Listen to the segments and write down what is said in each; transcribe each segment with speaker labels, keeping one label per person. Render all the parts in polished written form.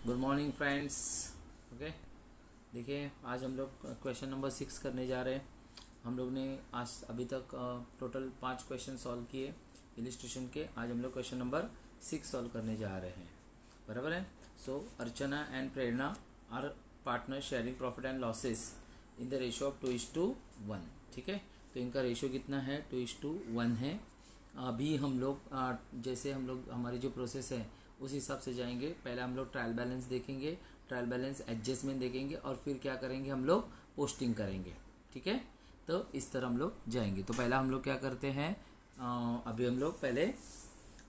Speaker 1: Good morning friends. Okay, देखिए आज हम लोग क्वेश्चन नंबर 6 करने जा रहे हैं। हम लोग ने आज अभी तक टोटल 5 क्वेश्चन सॉल्व किए इलिस्ट्रेशन के। आज हम लोग क्वेश्चन नंबर 6 सॉल्व करने जा रहे हैं, बराबर है। So Archana and Prerna are partner sharing profit and losses in the ratio of 2:1। ठीक है, तो इनका रेशियो कितना है? 2:1 है। अभी हम लोग जैसे हम लोग हमारी जो प्रोसेस है उस हिसाब से जाएंगे। पहले हम लोग ट्रायल बैलेंस देखेंगे, ट्रायल बैलेंस एडजस्टमेंट देखेंगे और फिर क्या करेंगे, हम लोग पोस्टिंग करेंगे। ठीक है, तो इस तरह हम लोग जाएंगे। तो पहला हम लोग क्या करते हैं, अभी हम लोग पहले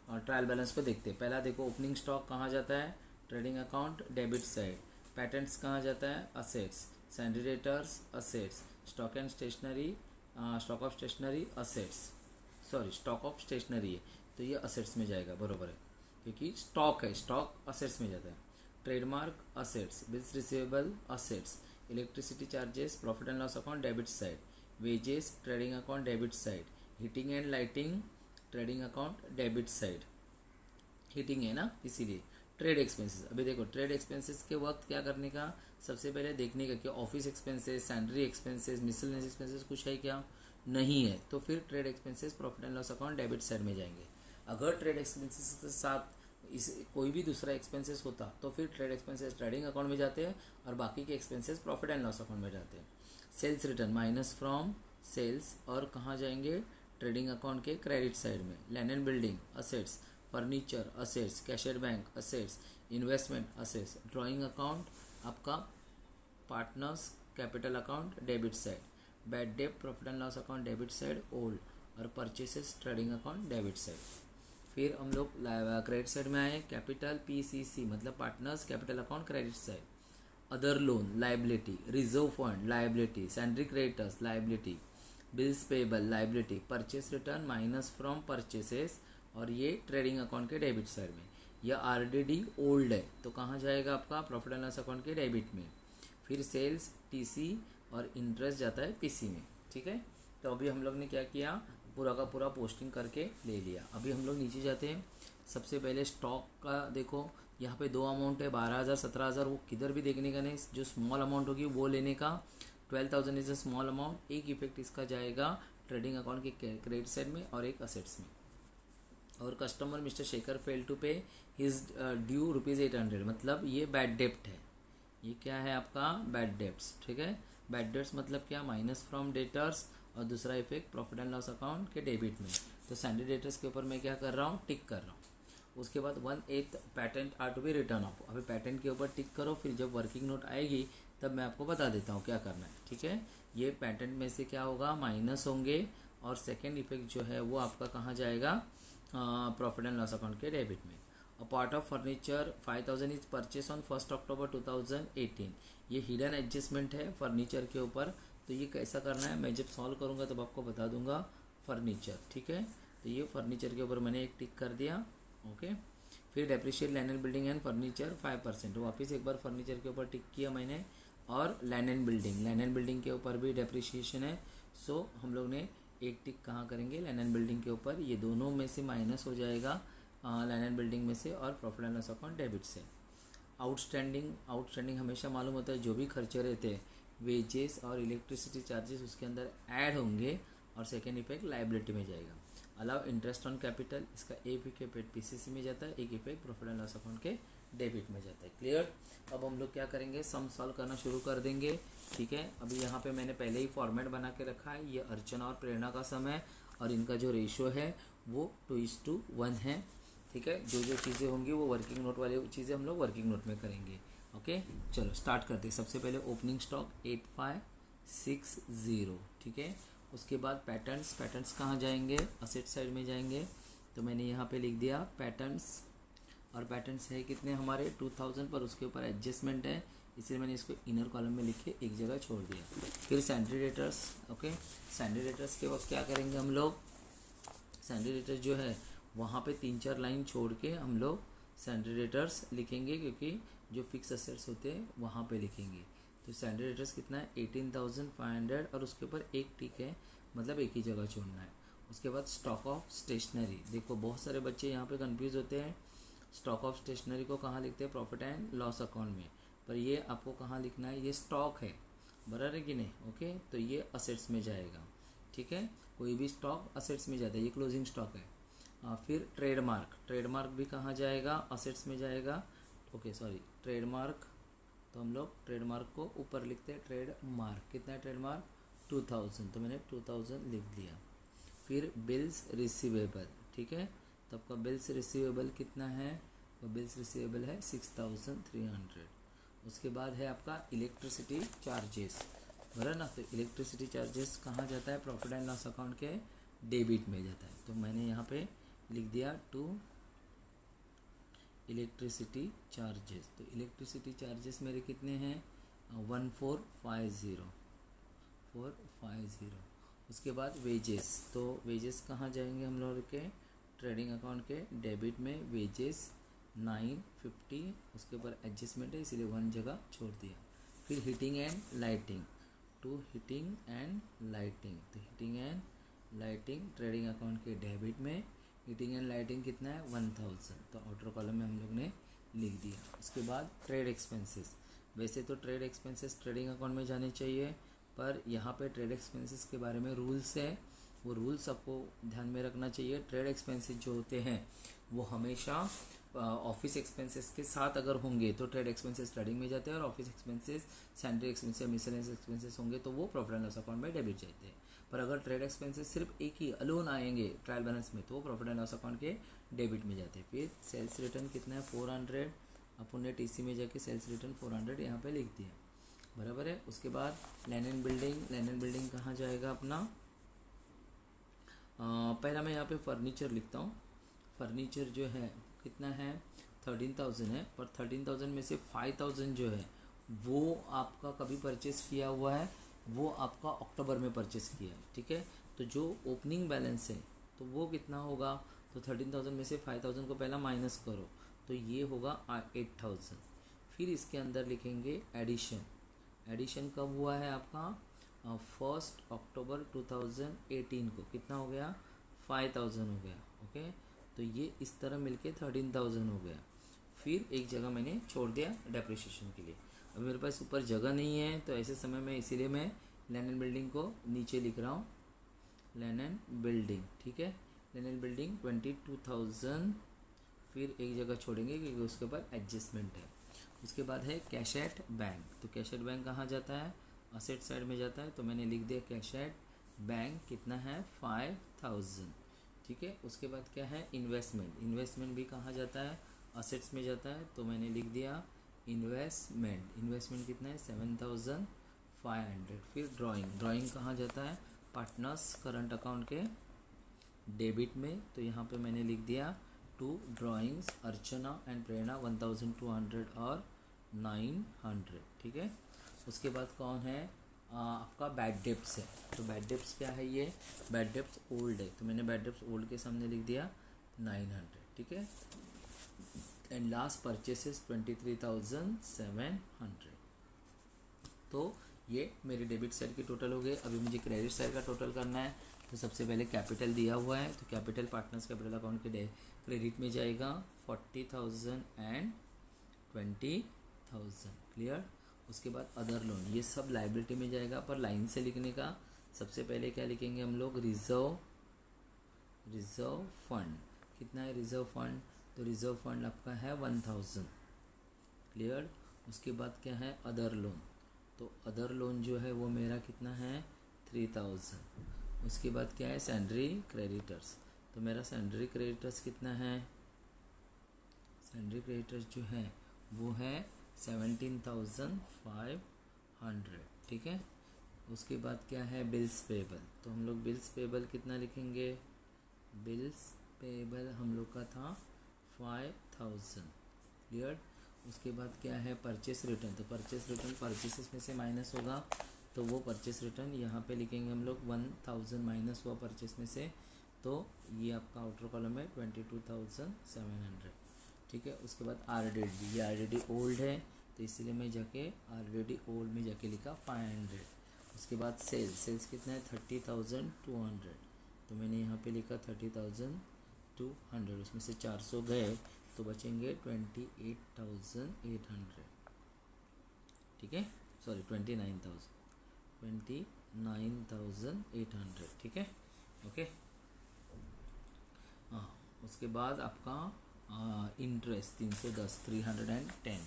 Speaker 1: ट्रायल बैलेंस को देखते हैं। पहला देखो, ओपनिंग स्टॉक कहाँ जाता है? Trading account debit side. Patents कहाँ जाता है? Assets. Sundry debtors assets. Stock and stationery, stock of stationery assets, sorry stock of stationery है तो ये असेट्स में जाएगा, बरोबर है, क्योंकि स्टॉक है, स्टॉक असेट्स में जाता है। Trademark assets, bills receivable assets, electricity charges profit and loss account debit side, wages trading account debit side, heating and lighting trading account debit side. Heating है ना, इसीलिए। ट्रेड एक्सपेंसेस, अभी देखो trade expenses के वक्त क्या करने का, सबसे पहले देखने का कि office expenses, salary expenses, miscellaneous expenses कुछ है क्या? नहीं है, तो फिर trade expenses profit and loss account debit side में जाएंगे। अगर ट्रेड एक्सपेंसेस के साथ इस कोई भी दूसरा एक्सपेंसेस होता तो फिर ट्रेड एक्सपेंसेस ट्रेडिंग अकाउंट में जाते हैं और बाकी के expenses profit and loss account में जाते हैं। Sales return minus from sales और कहाँ जाएंगे? ट्रेडिंग अकाउंट के क्रेडिट साइड में। Land and building assets, furniture assets, cashier bank assets, investment assets. Drawing account आपका partners capital account debit side. Bad debt profit and loss account debit side old, और purchases trading account debit side. फिर हम लोग credit side में आए, capital PCC मतलब partners capital account credit side. Other loan liability, reserve fund liability, sundry creditors liability, bills payable liability, purchase return minus from purchases, और ये trading account के debit side में। यह आरडीडी ओल्ड है तो कहाँ जाएगा आपका? प्रॉफिट एंड लॉस अकाउंट के डेबिट में। फिर सेल्स टीसी और इंटरेस्ट जाता है पीसी में। ठीक है, तो अभी हम लोग ने क्या किया, पूरा का पूरा पोस्टिंग करके ले लिया। अभी हम लोग नीचे जाते हैं। सबसे पहले स्टॉक का देखो, यहाँ पे 2 अमाउंट है, 12,000 17,000, वो किधर भी देखने का नहीं, जो स्मॉल अमाउंट होगी वो लेने का। 12,000 इज अ स्मॉल अमाउंट। एक इफेक्ट इसका जाएगा ट्रेडिंग अकाउंट के क्रेडिट साइड में और एक असेट्स में। और customer Mr Shekhar fail to pay his due ₹800, मतलब ये बैड डेप्ट है। ये क्या है आपका? Bad debts. ठीक है, बैड डेप्ट्स मतलब क्या? माइनस फ्रॉम डेटर्स, और दूसरा effect profit and loss account के डेबिट में। तो सैंडी डेटर्स के ऊपर मैं क्या कर रहा हूँ? टिक कर रहा हूँ। उसके बाद 1/8 patent are to be written off. अभी पैटेंट के ऊपर टिक करो, फिर जब वर्किंग नोट आएगी तब मैं आपको बता देता हूँ क्या करना है। ठीक है, ये पैटेंट में से क्या होगा? माइनस होंगे, और सेकेंड इफेक्ट जो है वो आपका कहाँ जाएगा? प्रॉफिट एंड लॉस अकाउंट के डेबिट में। A part of furniture 5,000 is purchase on 1 अक्टूबर 2018। ये हिडन एडजस्टमेंट है फर्नीचर के ऊपर। तो ये कैसा करना है मैं जब सॉल्व करूँगा तब आपको बता दूंगा। फर्नीचर, ठीक है, तो ये फर्नीचर के ऊपर मैंने एक टिक कर दिया। ओके, फिर depreciate land and building and furniture 5%, वापस एक बार फर्नीचर के ऊपर टिक किया मैंने। और लैंड एंड बिल्डिंग के ऊपर भी डेप्रिशिएशन है। सो हम लोग ने एक टिक कहाँ करेंगे? लैंड एंड बिल्डिंग के ऊपर। ये दोनों में से माइनस हो जाएगा लैंड एंड बिल्डिंग में से और profit and loss account debit से। आउटस्टैंडिंग हमेशा मालूम होता है, जो भी खर्चे रहते हैं वेजेस और इलेक्ट्रिसिटी चार्जेस उसके अंदर ऐड होंगे, और सेकेंड इफेक्ट लाइबिलिटी में जाएगा। अलाउ इंटरेस्ट ऑन कैपिटल, इसका एक इफेक्ट पीसीसी में जाता है, एक effect profit and loss account के डेबिट में जाता है। क्लियर? अब हम लोग क्या करेंगे? सम सॉल्व करना शुरू कर देंगे। ठीक है, अभी यहाँ पे मैंने पहले ही फॉर्मेट बना के रखा है। ये अर्चना और प्रेरणा का सम है, और इनका जो रेशियो है वो 2:1 है। ठीक है, जो जो चीज़ें होंगी वो वर्किंग नोट वाली चीज़ें हम लोग वर्किंग नोट में करेंगे। ओके, चलो स्टार्ट करते हैं। सबसे पहले ओपनिंग स्टॉक 8560। ठीक है, उसके बाद पैटर्न्स कहाँ जाएंगे? असेट साइड में जाएंगे। तो मैंने यहाँ पे लिख दिया पैटर्न्स, और पैटर्न्स है कितने हमारे? 2000 पर। उसके ऊपर एडजस्टमेंट है, इसलिए मैंने इसको इनर कॉलम में लिख के एक जगह छोड़ दिया। फिर सैंड्री डेटर्स। ओके, सैंड्री डेटर्स के वक्त क्या करेंगे हम लोग? सैंड्री डेटर्स जो है वहाँ पे 3-4 लाइन छोड़ के हम लोग सैंड्री डेटर्स लिखेंगे, क्योंकि जो फिक्स असेट्स होते हैं वहाँ पे लिखेंगे। तो सैंड्री डेटर्स कितना है? 18,500, और उसके ऊपर एक टिक है, मतलब एक ही जगह छोड़ना है। उसके बाद स्टॉक ऑफ स्टेशनरी। देखो बहुत सारे बच्चे यहाँ पे कंफ्यूज होते हैं। स्टॉक ऑफ स्टेशनरी को कहाँ लिखते हैं, प्रॉफिट एंड लॉस अकाउंट में, पर ये आपको कहाँ लिखना है, ये स्टॉक है, बराबर है कि नहीं, ओके। तो ये असेट्स में जाएगा, ठीक है, कोई भी स्टॉक असेट्स में जाता है, ये क्लोजिंग स्टॉक है। फिर ट्रेडमार्क भी कहाँ जाएगा, असेट्स में जाएगा, ओके सॉरी ट्रेडमार्क, तो हम लोग ट्रेडमार्क को ऊपर लिखते हैं, ट्रेडमार्क कितना है, ट्रेडमार्क 2000, तो मैंने 2000 लिख दिया। फिर बिल्स रिसीवेबल, ठीक है, तो आपका बिल्स रिसीवेबल कितना है, तो बिल्स रिसीवेबल है 6300। उसके बाद है आपका इलेक्ट्रिसिटी चार्जेस, बराबर ना, तो इलेक्ट्रिसिटी चार्जेस कहाँ जाता है, प्रॉफिट एंड लॉस अकाउंट के डेबिट में जाता है, तो मैंने यहाँ पे लिख दिया टू इलेक्ट्रिसिटी चार्जेस। तो इलेक्ट्रिसिटी चार्जेस मेरे कितने हैं, 450। उसके बाद वेजेस, तो वेजेस कहाँ जाएंगे हम लोग के ट्रेडिंग अकाउंट के डेबिट में, वेजेस 950, उसके ऊपर एडजस्टमेंट है इसीलिए 1 जगह छोड़ दिया। फिर heating and lighting, to heating and lighting, तो heating and lighting trading account के डेबिट में, हीटिंग एंड लाइटिंग कितना है 1000, तो आउटर कॉलम में हम लोग ने लिख दिया। उसके बाद ट्रेड एक्सपेंसेस, वैसे तो ट्रेड एक्सपेंसेस ट्रेडिंग अकाउंट में जाने चाहिए, पर यहाँ पे ट्रेड एक्सपेंसेस के बारे में रूल्स है, वो रूल्स आपको ध्यान में रखना चाहिए। ट्रेड एक्सपेंसेस जो होते हैं वो हमेशा ऑफिस एक्सपेंसेस के साथ अगर होंगे तो ट्रेड एक्सपेंसेस ट्रेडिंग में जाते हैं, और office expenses salary expenses miscellaneous expenses होंगे तो वो प्रॉफिट एंड लॉस अकाउंट में डेबिट जाते हैं। पर अगर ट्रेड एक्सपेंसेस सिर्फ एक ही अलोन आएंगे ट्रायल बैलेंस में तो वो प्रॉफिट एंड लॉस अकाउंट के डेबिट में जाते हैं। फिर सेल्स रिटर्न कितना है 400, अपन ने टीसी में जाके सेल्स रिटर्न 400 यहाँ पे लिख दिया, बराबर है। उसके बाद लैंड एंड बिल्डिंग कहाँ जाएगा अपना, पहला मैं यहाँ पे फर्नीचर लिखता हूँ। फर्नीचर जो है कितना है 13,000 है, पर 13,000 में से 5,000 जो है वो आपका कभी परचेस किया हुआ है, वो आपका अक्टूबर में परचेस किया है, ठीक है। तो जो ओपनिंग बैलेंस है तो वो कितना होगा, तो 13,000 में से 5,000 को पहला माइनस करो तो ये होगा 8,000। फिर इसके अंदर लिखेंगे एडिशन कब हुआ है आपका 1 अक्टूबर 2018 को, कितना हो गया 5,000 हो गया, ओके। तो ये इस तरह मिलके 13,000 हो गया। फिर एक जगह मैंने छोड़ दिया डेप्रिसिएशन के लिए, अब मेरे पास ऊपर जगह नहीं है तो ऐसे समय में इसीलिए मैं लैंड एंड बिल्डिंग को नीचे लिख रहा हूँ, लैंड एंड बिल्डिंग, ठीक है, लैंड एंड बिल्डिंग 22,000। फिर एक जगह छोड़ेंगे क्योंकि उसके ऊपर एडजस्टमेंट है। उसके बाद है कैश एट बैंक, तो कैश एट बैंक कहाँ जाता है, असेट साइड में जाता है, तो मैंने लिख दिया कैश एट बैंक कितना है 5,000, ठीक है। उसके बाद क्या है इन्वेस्टमेंट भी कहाँ जाता है, असेट्स में जाता है, तो मैंने लिख दिया इन्वेस्टमेंट कितना है 7,500। फिर ड्राइंग कहाँ जाता है, पार्टनर्स करंट अकाउंट के डेबिट में, तो यहाँ पे मैंने लिख दिया 2 ड्राइंग्स अर्चना एंड प्रेरणा 1,200 और 900, ठीक है। उसके बाद कौन है आपका बैड डेब्ट्स है, तो बैड डेब्ट्स क्या है, ये बैड डेब्ट्स ओल्ड है, तो मैंने बैड डेब्ट्स ओल्ड के सामने लिख दिया 900, ठीक है। And last purchases 23,700। तो ये मेरे डेबिट साइड की टोटल हो गए। अभी मुझे क्रेडिट साइड का टोटल करना है, तो सबसे पहले कैपिटल दिया हुआ है, तो कैपिटल पार्टनर्स कैपिटल अकाउंट के क्रेडिट में जाएगा 40,000 एंड 20,000, क्लियर। उसके बाद अदर लोन, ये सब लाइबिलिटी में जाएगा, पर लाइन से लिखने का सबसे पहले क्या लिखेंगे हम लोग, रिजर्व फंड, कितना है रिजर्व फंड, तो रिजर्व फंड आपका है 1,000, क्लियर। उसके बाद क्या है अदर लोन, तो अदर लोन जो है वो मेरा कितना है 3,000। उसके बाद क्या है सैलरी क्रेडिटर्स, तो मेरा सैलरी क्रेडिटर्स कितना है, सैलरी क्रेडिटर्स जो है वो है 17,500, ठीक है। उसके बाद क्या है बिल्स पेबल, तो हम लोग बिल्स पेबल कितना लिखेंगे, बिल्स पेबल हम लोग का था 5,000, क्लियर। उसके बाद क्या है परचेस रिटर्न, तो परचेस रिटर्न परचेसेस में से माइनस होगा, तो वो परचेस रिटर्न यहाँ पे लिखेंगे हम लोग 1,000 माइनस हुआ परचेस में से, तो ये आपका आउटर कॉलम है 22,700, ठीक है। उसके बाद RDD, ये RDD ओल्ड है तो इसीलिए मैं जाके RDD ओल्ड में जाके लिखा 500। उसके बाद सेल्स कितना है 30,200, तो मैंने यहाँ पे लिखा 30,200, उसमें से 400 गए तो बचेंगे 28,800, ठीक है, सॉरी 29,800, ठीक है, ओके। हाँ, उसके बाद आपका इंटरेस्ट 310, 310,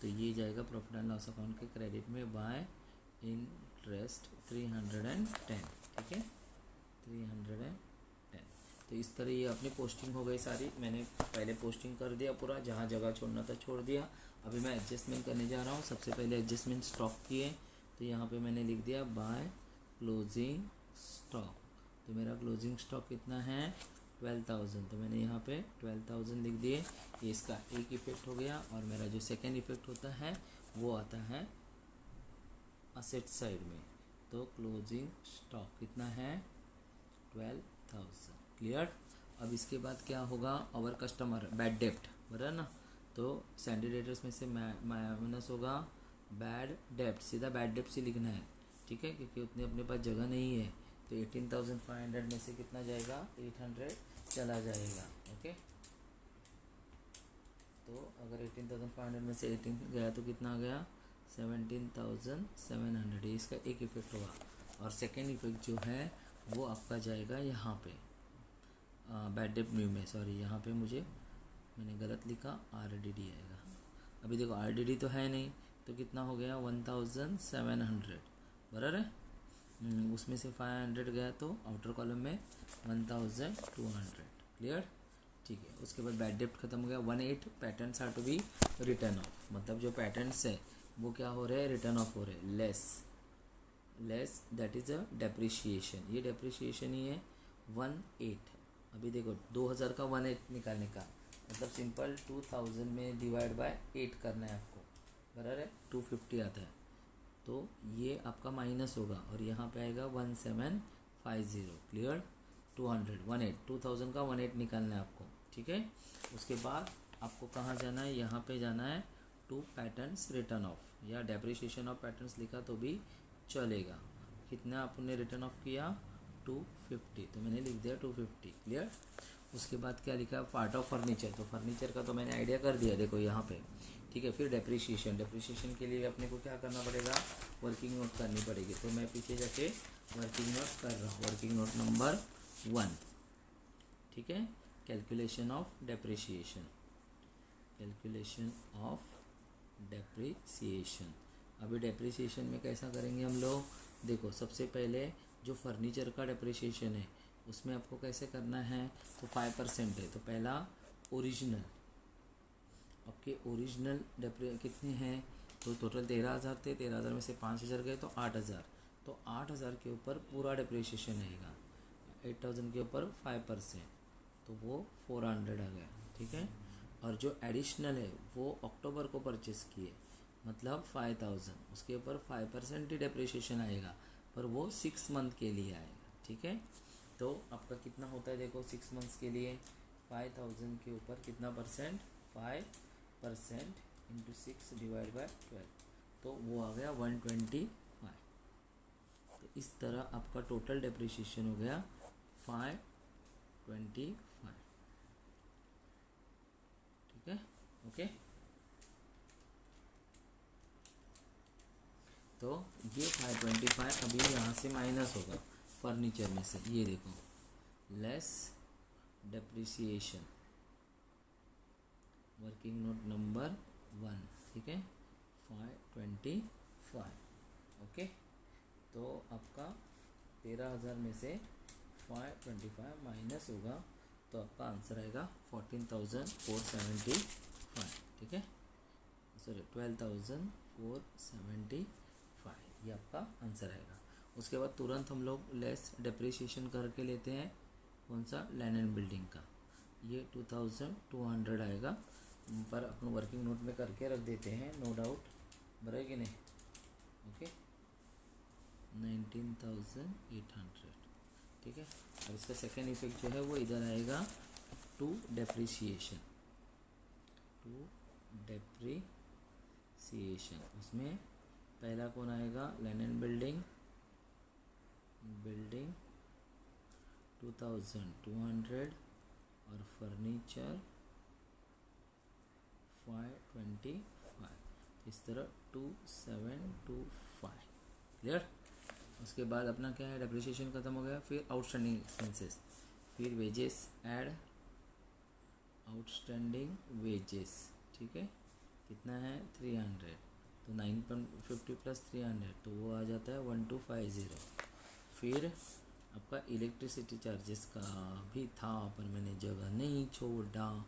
Speaker 1: तो ये जाएगा प्रॉफिट एंड लॉस अकाउंट के क्रेडिट में बाय इंटरेस्ट 310, ठीक है, 310। तो इस तरह ये अपनी पोस्टिंग हो गई सारी, मैंने पहले पोस्टिंग कर दिया पूरा, जहाँ जगह छोड़ना था छोड़ दिया। अभी मैं एडजस्टमेंट करने जा रहा हूँ। सबसे पहले एडजस्टमेंट स्टॉक किए, तो यहाँ पे मैंने लिख दिया बाय क्लोजिंग स्टॉक। तो मेरा क्लोजिंग स्टॉक कितना है 12,000, तो मैंने यहाँ पे 12,000 लिख दिए। ये इसका एक इफेक्ट हो गया। और मेरा जो सेकेंड इफेक्ट होता है वो आता है असेट साइड में। तो क्लोजिंग स्टॉक कितना है 12,000, क्लियर। अब इसके बाद क्या होगा, अवर कस्टमर बैड डेप्ट, बराबर ना। तो सैंडी डेटर्स में से माइनस होगा बैड डेप्ट, सीधा बैड डेप्ट से लिखना है, ठीक है, क्योंकि उतनी अपने पास जगह नहीं है। तो 18,500 में से कितना जाएगा 800 चला जाएगा, ओके। तो अगर 18,500 में से 18 गया तो कितना आ गया 17,700, ये इसका एक इफेक्ट होगा। और सेकेंड इफेक्ट जो है वो आपका जाएगा यहाँ पे बैड डेप्ट न्यू में, सॉरी यहाँ पे मैंने गलत लिखा, RDD आएगा। अभी देखो RDD तो है नहीं, तो कितना हो गया 1,700, बराबर है। उसमें से 500 गया तो आउटर कॉलम में 1,200, क्लियर, ठीक है। उसके बाद बैड डेप्ट खत्म हो गया। 18 patterns are to be written off, मतलब जो पैटर्न्स है वो क्या हो रहे हैं रिटर्न ऑफ हो रहे हैं, less that is a depreciation, ये डेप्रिशिएशन ही है 18। अभी देखो 2000 का 18 निकालने का मतलब सिंपल 2000 में डिवाइड बाय 8 करना है आपको, बराबर है, 250 आता है। तो ये आपका माइनस होगा और यहाँ पे आएगा 1750, क्लियर। 2000 का 18 निकालना है आपको, ठीक है। उसके बाद आपको कहाँ जाना है, यहाँ पे जाना है टू पैटर्न्स रिटर्न ऑफ, या डेप्रिशिएशन ऑफ पैटर्न्स लिखा तो भी चलेगा। कितना आपने रिटर्न ऑफ किया 250, तो मैंने लिख दिया 250, क्लियर। उसके बाद क्या लिखा पार्ट ऑफ फर्नीचर, तो फर्नीचर का तो मैंने आइडिया कर दिया, देखो यहाँ पे, ठीक है। फिर डेप्रिशिएशन के लिए अपने को क्या करना पड़ेगा, वर्किंग नोट करनी पड़ेगी। तो मैं पीछे जाके वर्किंग नोट कर रहा हूँ, वर्किंग नोट नंबर 1, ठीक है। कैलकुलेशन ऑफ डेप्रिशिएशन, अभी डेप्रिसिएशन में कैसा करेंगे हम लोग, देखो सबसे पहले जो फर्नीचर का डेप्रिसिएशन है उसमें आपको कैसे करना है, तो 5% है। तो पहला ओरिजिनल, आपके ओरिजिनल कितने हैं, तो टोटल 13,000 थे, 13,000 में से 5,000 गए तो 8,000, तो 8,000 के ऊपर पूरा डेप्रिसिएशन रहेगा। 8,000 के ऊपर 5%, तो वो 400 आ गया, ठीक है। और जो एडिशनल है वो अक्टूबर को परचेस किए, मतलब 5,000, उसके ऊपर 5% ही डेप्रिसिएशन आएगा, पर वो 6 मंथ के लिए आएगा, ठीक है। तो आपका कितना होता है, देखो 6 मंथ्स के लिए 5,000 के ऊपर कितना परसेंट, 5% इंटू 6 डिवाइड बाय 12, तो वो आ गया 125। तो इस तरह आपका टोटल डेप्रिसिएशन हो गया 525, ठीक है, ओके। तो ये 525 अभी यहाँ से माइनस होगा फर्नीचर में से, ये देखो less depreciation, working note number 1, ठीक है, 525, ओके। तो आपका 13,000 में से 525 माइनस होगा, तो आपका आंसर आएगा 14,475, ठीक है, सॉरी 12,475, ये आपका आंसर आएगा। उसके बाद तुरंत हम लोग लेस डेप्रिसिएशन करके लेते हैं, कौन सा, लैंड एंड बिल्डिंग का, ये 2,200 आएगा, पर अपन वर्किंग नोट में करके रख देते हैं, नो डाउट, बराबर कि नहीं, ओके। 19,800, ठीक है। और इसका सेकेंड इफेक्ट जो है वो इधर आएगा टू डेप्रिसिएशन, उसमें पहला कौन आएगा, लैंड एंड बिल्डिंग 2,200, और फर्नीचर 525, इस तरह 2725। क्लियर। उसके बाद अपना क्या है, डेप्रिसिएशन ख़त्म हो गया। फिर आउटस्टैंडिंग एक्सपेंसेस, फिर वेजेस ऐड आउटस्टैंडिंग वेजेस, ठीक है। कितना है 300, तो 950 प्लस 300 तो वो आ जाता है 1250। फिर आपका इलेक्ट्रिसिटी चार्जेस का भी था पर मैंने जगह नहीं छोड़ा।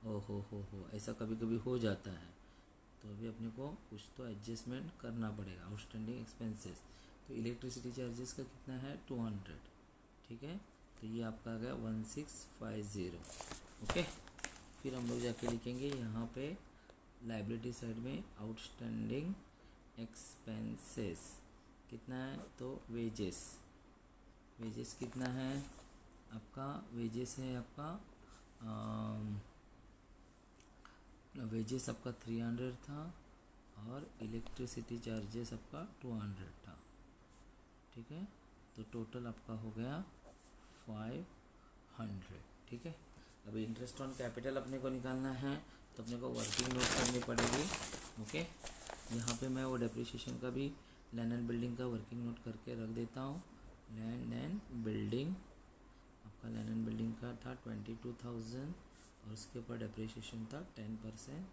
Speaker 1: ओ हो, ऐसा कभी कभी हो जाता है, तो अभी अपने को कुछ तो एडजस्टमेंट करना पड़ेगा। आउटस्टैंडिंग एक्सपेंसेस, तो इलेक्ट्रिसिटी चार्जेस का कितना है 200, ठीक है। तो ये आपका आ गया 1650। ओके। फिर हम लोग जाके लिखेंगे यहाँ पे लाइबिलिटी साइड में आउटस्टैंडिंग एक्सपेंसेस कितना है, तो वेजेस कितना है आपका, वेजेस है आपका वेजेस आपका 300 था और इलेक्ट्रिसिटी चार्जेस आपका 200 था, ठीक है। तो टोटल आपका हो गया 500, ठीक है। अभी इंटरेस्ट ऑन कैपिटल अपने को निकालना है, तो अपने को वर्किंग नोट करनी पड़ेगी। ओके। यहाँ पे मैं वो डेप्रिसिएशन का भी लैंड एंड बिल्डिंग का वर्किंग नोट करके रख देता हूँ। लैंड एंड बिल्डिंग, आपका लैंड एंड बिल्डिंग का था 22,000 और उसके ऊपर डेप्रिसिएशन था 10%,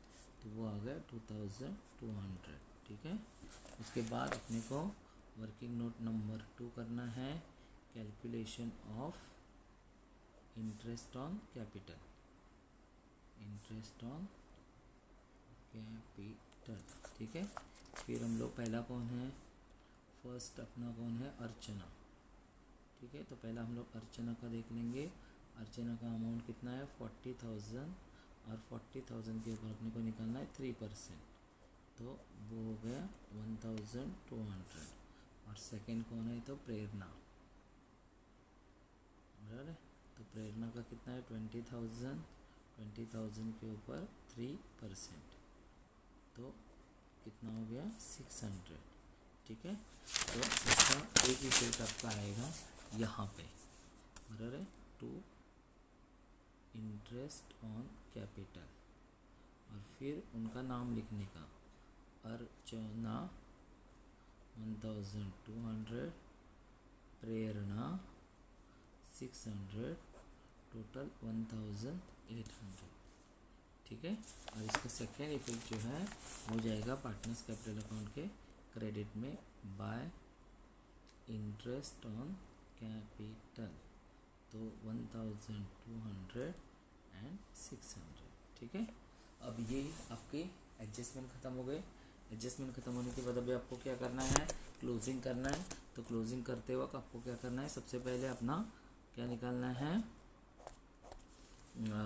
Speaker 1: तो वो आ गया 2200, ठीक है। उसके बाद अपने को वर्किंग नोट नंबर 2 करना है, calculation of interest on capital, ठीक है। फिर हम लोग पहला कौन है, फर्स्ट अपना कौन है, अर्चना, ठीक है। तो पहला हम लोग अर्चना का देख लेंगे। अर्चना का अमाउंट कितना है 40,000 और 40,000 के ऊपर अपने को निकालना है 3%, तो वो हो गया 1200। और सेकंड कौन है, तो प्रेरणा, बराबर है। तो प्रेरणा का कितना है 20,000 के ऊपर 3%, तो कितना हो गया 600, ठीक है। तो इसका एक इफेक्ट आपका आएगा यहाँ पे, बराबर है, टू इंटरेस्ट ऑन कैपिटल, और फिर उनका नाम लिखने का, अर्चना 1200, प्रेरणा 600, टोटल 1800, ठीक है। और इसका सेकेंड इफेक्ट जो है हो जाएगा पार्टनर्स कैपिटल अकाउंट के क्रेडिट में बाय इंटरेस्ट ऑन कैपिटल, तो 1200 एंड 600, ठीक है। अब ये आपके एडजस्टमेंट ख़त्म हो गए। एडजस्टमेंट ख़त्म होने के बाद अभी आपको क्या करना है, क्लोजिंग करना है। तो क्लोजिंग करते वक्त आपको क्या करना है, सबसे पहले अपना क्या निकालना है,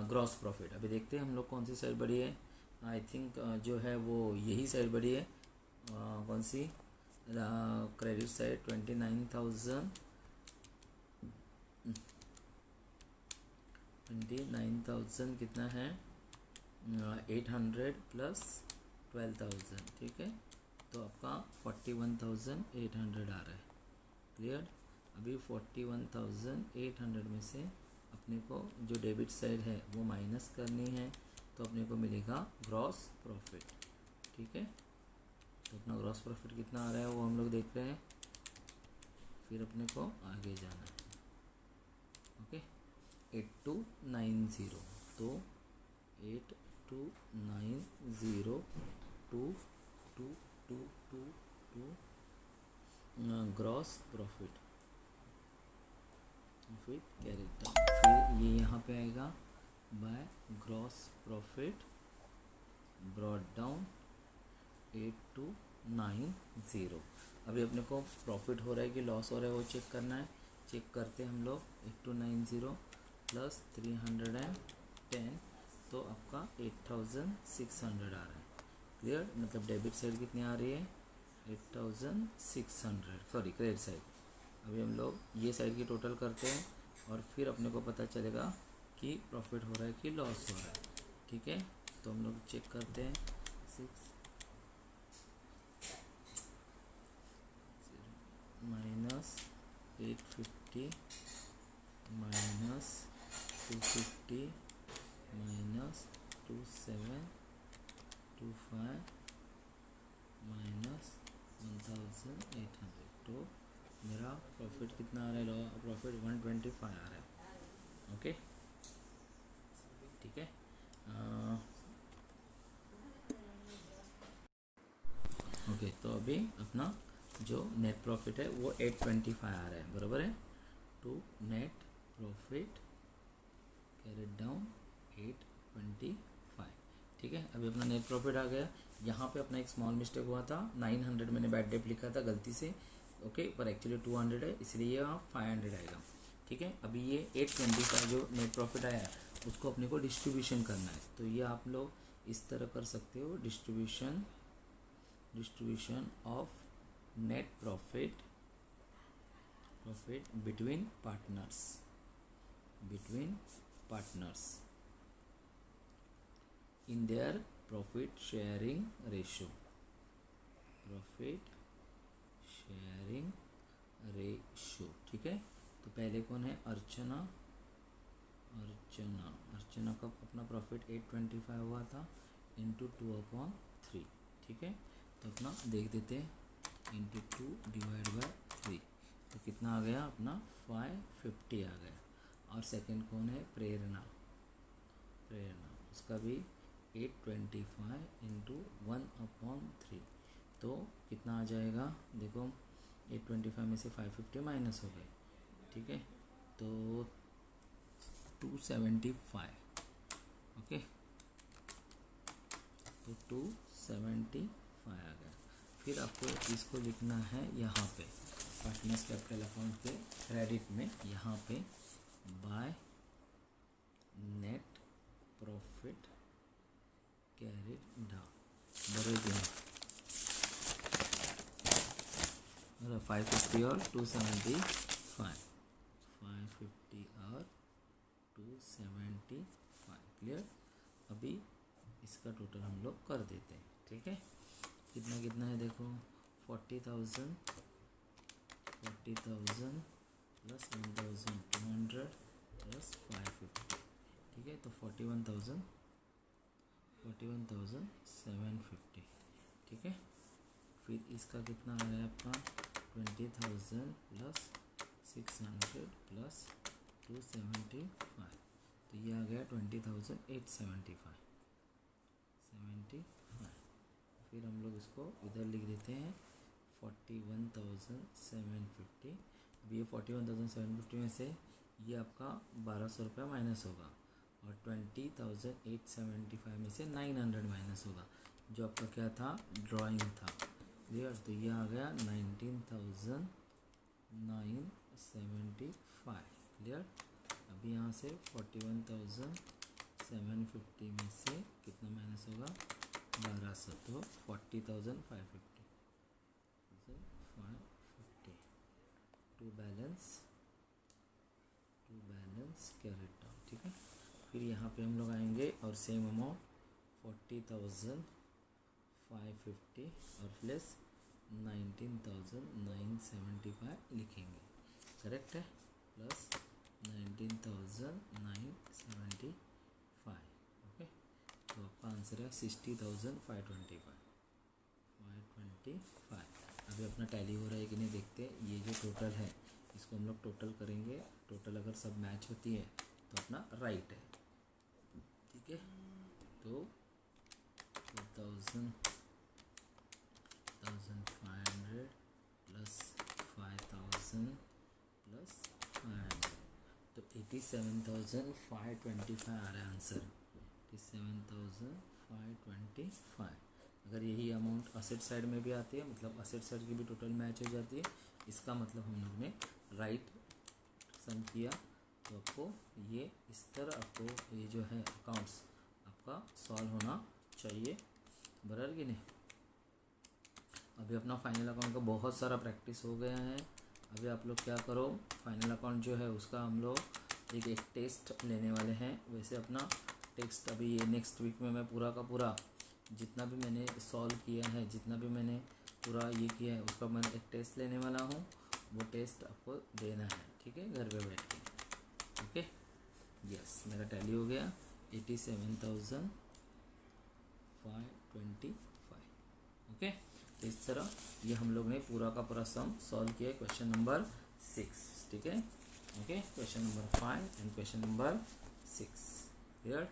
Speaker 1: ग्रॉस प्रॉफिट। अभी देखते हैं हम लोग कौन सी साइड बढ़ी है। आई थिंक जो है वो यही साइड बढ़ी है। कौन सी, क्रेडिट साइड 29,000 कितना है 800 प्लस 12,000, ठीक है। तो आपका 41,800 आ रहा है। क्लियर। अभी 41,800 में से अपने को जो डेबिट साइड है वो माइनस करनी है, तो अपने को मिलेगा ग्रॉस प्रॉफिट, ठीक है। तो अपना ग्रॉस प्रॉफिट कितना आ रहा है वो हम लोग देख रहे हैं, फिर अपने को आगे जाना है। ओके। 8290, तो 8290 टू ग्रॉस प्रॉफिट, फिर कैरेक्टर, फिर ये यहाँ पे आएगा by gross profit brought down 8290। अभी अपने को प्रॉफिट हो रहा है कि लॉस हो रहा है वो चेक करना है। चेक करते हैं हम लोग। 8290 प्लस 310, तो आपका 8600 आ रहा है। क्लियर। मतलब डेबिट साइड कितनी आ रही है 8600, सॉरी क्रेडिट साइड। अभी हम लोग ये साइड की टोटल करते हैं और फिर अपने को पता चलेगा कि प्रॉफिट हो रहा है कि लॉस हो रहा है, ठीक है। तो हम लोग चेक करते हैं। 6 माइनस 850 माइनस 250 माइनस 27 माइनस 1800, तो मेरा प्रॉफिट कितना आ रहा है? प्रॉफिट 125 आ रहा है। ओके, ठीक है। ओके, तो अभी अपना जो नेट प्रॉफिट है वो 825 आ रहा है, बराबर है। To net profit carried down 825, ठीक है। अभी अपना नेट प्रॉफिट आ गया। यहाँ पे अपना एक स्मॉल मिस्टेक हुआ था, 900 मैंने बैड डेट लिखा था गलती से, ओके, पर एक्चुअली 200 है, इसलिए यहाँ 500 आएगा, ठीक है। अभी ये 825 जो नेट प्रॉफिट आया है उसको अपने को डिस्ट्रीब्यूशन करना है, तो ये आप लोग इस तरह कर सकते हो, distribution of net profit between partners in their profit sharing ratio, ठीक है। तो पहले कौन है? अर्चना का अपना प्रॉफिट 825 हुआ था इंटू 2/3, ठीक है। तो अपना देख देते हैं, इंटू 2 डिवाइड बाय 3, तो कितना आ गया अपना 550 आ गया। और सेकंड कौन है? प्रेरणा, उसका भी 825 इंटू 1/3, तो कितना आ जाएगा? देखो 825 में से 550 माइनस हो गए, ठीक है, तो 275, ओके, तो 275 आ गया। फिर आपको इसको लिखना है यहाँ पे पार्टनर्स कैपिटल अकाउंट के क्रेडिट में, यहाँ पे by net profit carried down, बराबर 550 और 275, 550 और 275, क्लियर। अभी इसका टोटल हम लोग कर देते हैं, ठीक है। कितना है देखो, 40,000 प्लस 1,200 प्लस 550, ठीक है, तो 41,750, ठीक है। फिर इसका कितना आ रहा है आपका 20,000 प्लस 600 प्लस 275, तो ये आ गया 20,875। फिर हम लोग इसको इधर लिख देते हैं 41,750। अब ये 41,750 में से ये आपका 1,200 रुपया माइनस होगा, और 20,875 में से 900 माइनस होगा, जो आपका क्या था? ड्राइंग था, क्लियर। तो ये आ गया 19,975, क्लियर। अभी यहाँ से 41,750 में से कितना माइनस होगा? 1,200, तो 40,550 टू बैलेंस कैरेट डाउन, ठीक है। फिर यहाँ पे हम लोग आएंगे और सेम अमाउंट 40,550 और प्लस 19,975 लिखेंगे, करेक्ट है, प्लस 19,975, ओके। तो आपका आंसर है 60,525। अभी अपना टैली हो रहा है कि नहीं देखते हैं। ये जो टोटल है इसको हम लोग टोटल करेंगे, टोटल अगर सब मैच होती है तो अपना राइट है, ठीक है। तो 1,500 प्लस 5,000 प्लस 500, तो 87,525 आ रहा है आंसर, 87,525। अगर यही अमाउंट असेट साइड में भी आती है, मतलब असेट साइड की भी टोटल मैच हो जाती है, इसका मतलब हम लोग ने राइट सम किया। तो आपको ये इस तरह आपको ये जो है अकाउंट्स आपका सॉल्व होना चाहिए, बराबर कि नहीं। अभी अपना फाइनल अकाउंट का बहुत सारा प्रैक्टिस हो गया है। अभी आप लोग क्या करो, फाइनल अकाउंट जो है उसका हम लोग एक टेस्ट लेने वाले हैं। वैसे अपना टेक्स्ट अभी ये नेक्स्ट वीक में मैं पूरा का पूरा जितना भी मैंने सॉल्व किया है, जितना भी मैंने पूरा ये किया है, उसका मैं एक टेस्ट लेने वाला हूँ। वो टेस्ट आपको देना है, ठीक है, घर पे बैठ के, ओके। यस, मेरा टैली हो गया 87,525 25। ओके, इस तरह ये हम लोग ने पूरा का पूरा सम सॉल्व किया क्वेश्चन नंबर 6। ठीक है, okay, question number 5 and question number 6 clear.